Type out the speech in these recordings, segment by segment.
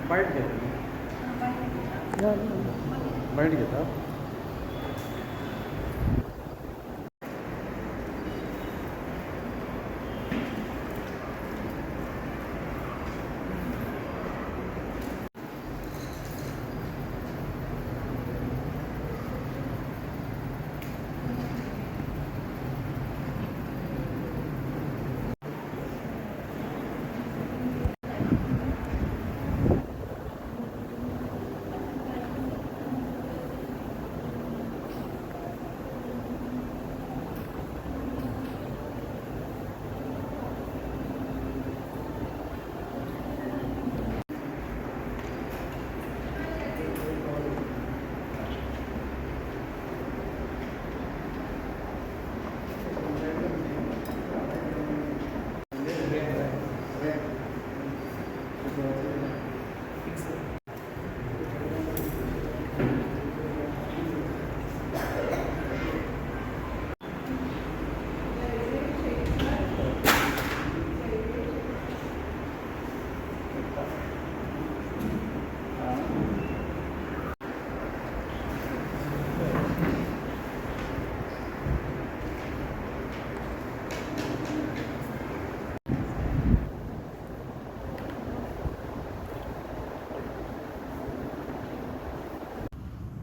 Bite घेता bite घेता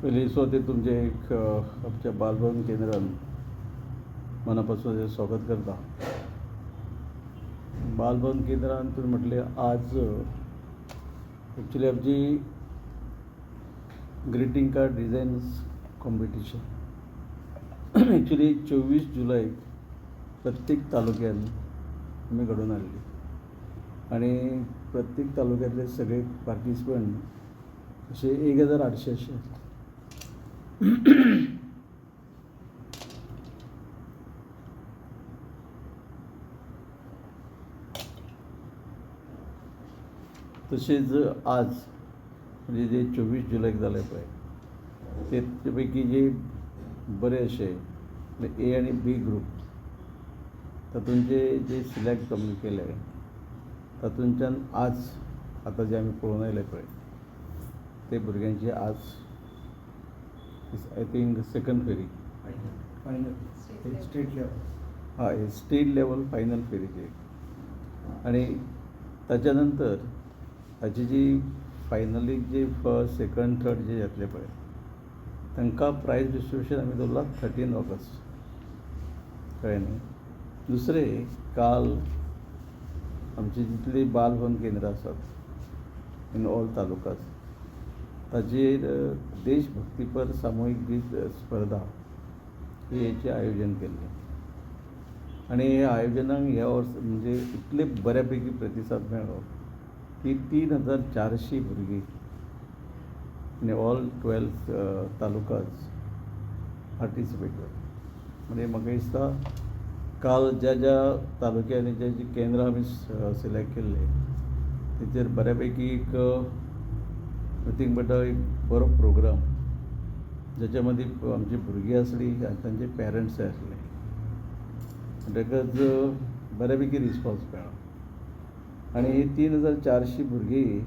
पहिले ते तुमचे एक आमच्या बालभवन केंद्रान मनापासून स्वागत करता. बालभवन केंद्रान तुम्ही म्हटले आज ॲक्च्युली आमची greeting card designs competition actually 24 जुलै प्रत्येक तालुक्यात आम्ही घडून आणली आणि प्रत्येक तालुक्यातले सगळे पार्टिसिपंट असे 1800 असे. तसेच आज म्हणजे जे 24 जुलैक जाले पळय त्यापैकी जे बरे असे ए आणि बी ग्रुप तातूंचे जे सिलेक्ट आमी केले तातूंच्यान आज आता जे आमी पळोवन आयले पळय ते भुरग्यांची आज आय थिंक सेकंड फेरी फायनल स्टेट लेवल हय स्टेट लेवल फायनल फेरीची आणि त्याच्यानंतर हाची जी फायनलीक जे फर्स्ट सेकंड थर्ड जे येतले पळय तांकां प्रायज डिस्ट्रिब्युशन आमी दवरला 13 ऑगस्ट कळ्ळें न्ही. दुसरें काल आमची जितली बालभवन केंद्रां आसात इन ऑल तालुकाज ताचेर देशभक्तीपर सामुहीक गीत स्पर्धा हेचें आयोजन केल्लें आणि ह्या आयोजनाक ह्या वर्स म्हणजे इतले बऱ्यापैकी प्रतिसाद मेळ्ळो की 3400 भुरगीं इन ऑल 12 तालुकाज पार्टिसिपेट जाले. म्हणजे म्हाका दिसता काल ज्या ज्या तालुक्यांनी जे जी केंद्रां आमी सिलेक्ट केल्ले तेचेर बऱ्यापैकी एक नथींग बट एक बरो प्रोग्राम ज्याच्या मध्ये आमची भुरगीं आसली आनी तांचे पेरंट्स आसले म्हणटकच बऱ्यापैकी रिस्पॉन्स मेळ्ळो आणि ही 3400 भुरगीं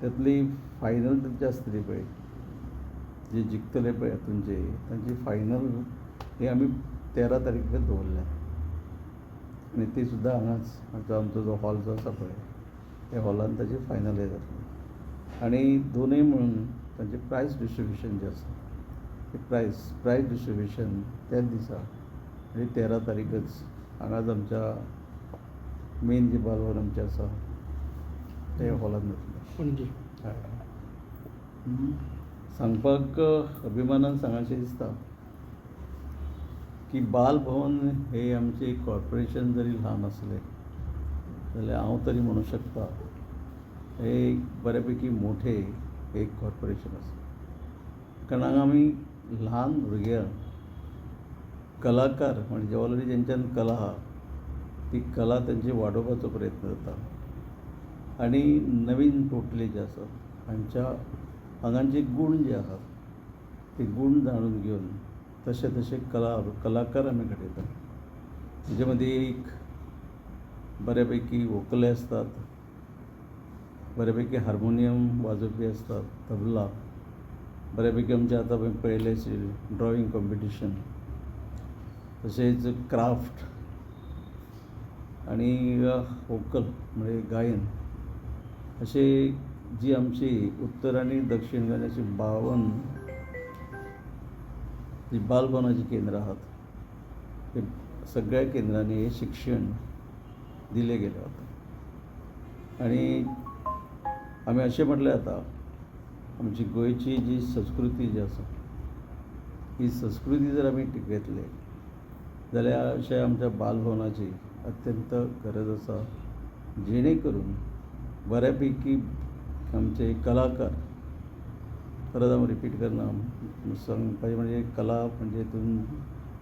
त्यातली फायनल तांची आसतली पळय जे जिखतले पळय हातूंचे तांची फायनल ही आमी 13 तारखेक दवरल्या आनी ती सुद्दां हांगाच आमचो जो हॉल जो आसा पळय त्या हॉलान ताची फायनल हे जातली आणि दोनूय म्हणून तांचे प्रायज डिस्ट्रिब्युशन जे आसा ते प्रायज डिस्ट्रिब्युशन त्याच दिसा म्हणजे 13 तारीखच हांगाच आमच्या मेन जे बालभवन आमचें आसा ते हॉलान जातलें पणजे. सांगपाक अभिमानान सांगचें दिसता की बालभवन हे आमचे कॉर्पोरेशन जरी ल्हान आसलें जाल्यार हांव तरी म्हणू शकता हे एक बऱ्यापैकी मोठे एक कॉर्पोरेशन आसा. कारण हांगा आमी ल्हान भुरग्यांक कलाकार म्हणजे ऑलरेडी जेंच्यान कला आहा ती कला तेंची वाडोवपाचो प्रयत्न जाता आनी नवीन टोटली जे आसा हांच्या हांगाचे गूण जे आहा ते गूण जाणून घेवन तशे तशे कलाकार आमी घडयता. तेजे मदीं एक बऱ्यापैकी व्हंकले आसतात बऱ्यापैकी हार्मोनियम वाजोवपी असतात, तबला, बऱ्यापैकी आमचे आतां पळयले ड्रॉईंग कॉम्पिटिशन, तशेंच क्राफ्ट आणि वोकल म्हणजे गायन, असे जी आमची उत्तर आणि दक्षिण गोंयची 52 जी बालभवनाची केंद्रां आहात, हे सगळ्या केंद्रांनी हे शिक्षण दिले गेले वता. आणि आमी अशें म्हटलें जाता, आमची गोंयची जी संस्कृती जी आसा, ही संस्कृती जर आमी टिकयतले जाल्यार अशें आमच्या बालभवनाची अत्यंत गरज आसा, जेणे करून बऱ्यापैकी आमचे कलाकार, परत हांव रिपीट करना, सांगपाचें म्हणजे कला म्हणजे हितून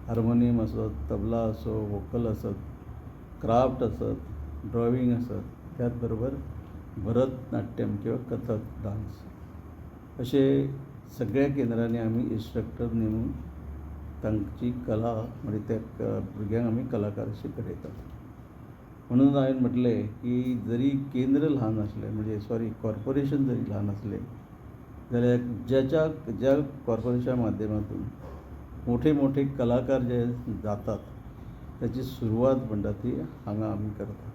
हार्मोनियम आसत, तबला आसो, वोकल आसत, क्राफ्ट आसत, ड्रॉईंग आसत, त्याच बरोबर भरतनाट्यम किंवा कथक डान्स, अशे सगळ्या केंद्रांनी आमी इन्स्ट्रक्टर नेमून तांची कला म्हणजे त्या भुरग्यांक आमी कलाकार अशे घडयतात. म्हणून हांवें म्हटलें की जरी केंद्र ल्हान आसलें, म्हणजे कॉर्पोरेशन जरी ल्हान आसलें, जाल्यार ज्या कॉर्पोरेशना माध्यमांतून मोठे मोठे कलाकार जे जातात, त्याची सुरवात म्हणटा ती हांगा आमी करतात.